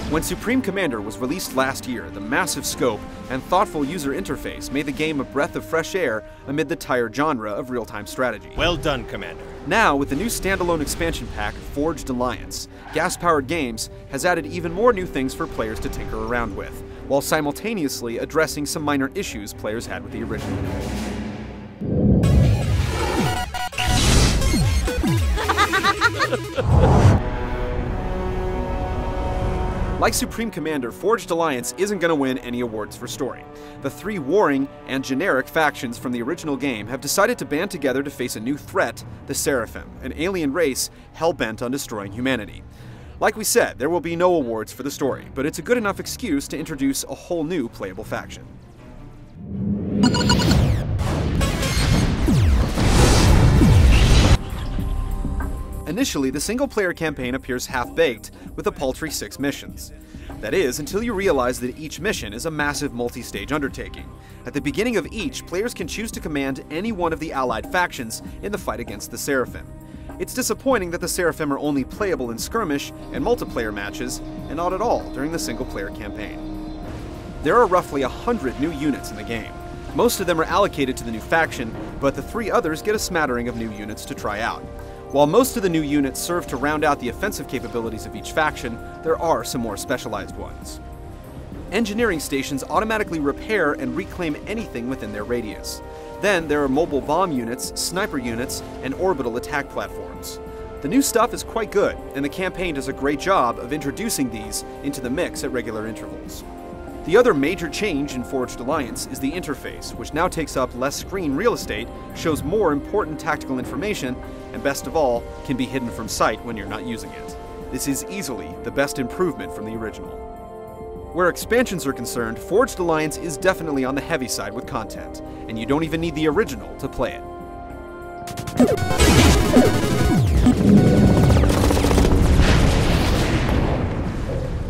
When Supreme Commander was released last year, the massive scope and thoughtful user interface made the game a breath of fresh air amid the tired genre of real-time strategy. Well done, Commander. Now, with the new standalone expansion pack, Forged Alliance, Gas Powered Games has added even more new things for players to tinker around with, while simultaneously addressing some minor issues players had with the original. Like Supreme Commander, Forged Alliance isn't going to win any awards for story. The three warring and generic factions from the original game have decided to band together to face a new threat, the Seraphim, an alien race hell-bent on destroying humanity. Like we said, there will be no awards for the story, but it's a good enough excuse to introduce a whole new playable faction. Initially, the single-player campaign appears half-baked, with a paltry 6 missions. That is, until you realize that each mission is a massive multi-stage undertaking. At the beginning of each, players can choose to command any one of the allied factions in the fight against the Seraphim. It's disappointing that the Seraphim are only playable in skirmish and multiplayer matches, and not at all during the single-player campaign. There are roughly 100 new units in the game. Most of them are allocated to the new faction, but the 3 others get a smattering of new units to try out. While most of the new units serve to round out the offensive capabilities of each faction, there are some more specialized ones. Engineering stations automatically repair and reclaim anything within their radius. Then there are mobile bomb units, sniper units, and orbital attack platforms. The new stuff is quite good, and the campaign does a great job of introducing these into the mix at regular intervals. The other major change in Forged Alliance is the interface, which now takes up less screen real estate, shows more important tactical information, and best of all, can be hidden from sight when you're not using it. This is easily the best improvement from the original. Where expansions are concerned, Forged Alliance is definitely on the heavy side with content, and you don't even need the original to play it.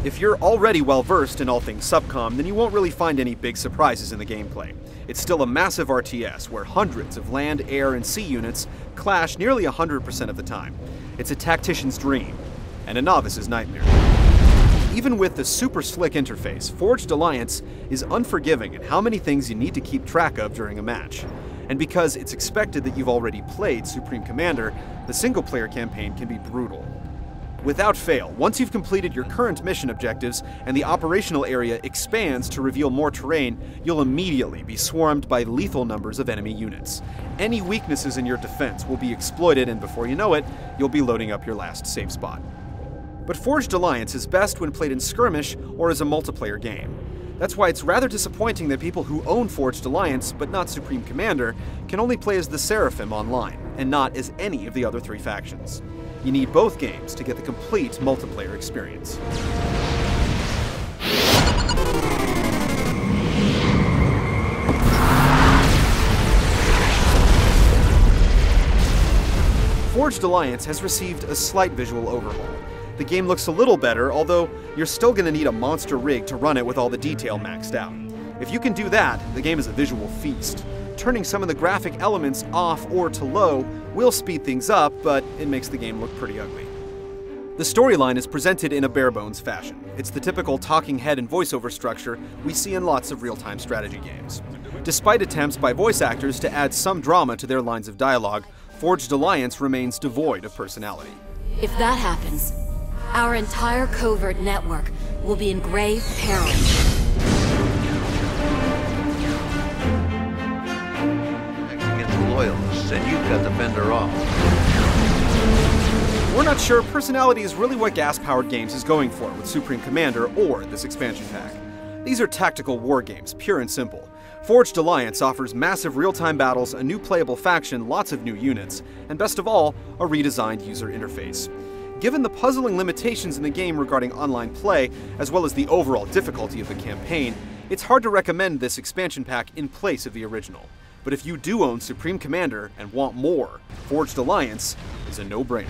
If you're already well-versed in all things SupCom, then you won't really find any big surprises in the gameplay. It's still a massive RTS, where hundreds of land, air, and sea units clash nearly 100% of the time. It's a tactician's dream, and a novice's nightmare. Even with the super slick interface, Forged Alliance is unforgiving in how many things you need to keep track of during a match. And because it's expected that you've already played Supreme Commander, the single-player campaign can be brutal. Without fail, once you've completed your current mission objectives and the operational area expands to reveal more terrain, you'll immediately be swarmed by lethal numbers of enemy units. Any weaknesses in your defense will be exploited, and before you know it, you'll be loading up your last safe spot. But Forged Alliance is best when played in skirmish or as a multiplayer game. That's why it's rather disappointing that people who own Forged Alliance, but not Supreme Commander, can only play as the Seraphim online, and not as any of the other 3 factions. You need both games to get the complete multiplayer experience. Forged Alliance has received a slight visual overhaul. The game looks a little better, although you're still going to need a monster rig to run it with all the detail maxed out. If you can do that, the game is a visual feast. Turning some of the graphic elements off or to low will speed things up, but it makes the game look pretty ugly. The storyline is presented in a bare-bones fashion. It's the typical talking head and voiceover structure we see in lots of real-time strategy games. Despite attempts by voice actors to add some drama to their lines of dialogue, Forged Alliance remains devoid of personality. If that happens, our entire covert network will be in grave peril. Loyalists, and you've got to fend her off. We're not sure personality is really what Gas Powered Games is going for with Supreme Commander or this expansion pack. These are tactical war games, pure and simple. Forged Alliance offers massive real-time battles, a new playable faction, lots of new units, and best of all, a redesigned user interface. Given the puzzling limitations in the game regarding online play, as well as the overall difficulty of the campaign, it's hard to recommend this expansion pack in place of the original. But if you do own Supreme Commander and want more, Forged Alliance is a no-brainer.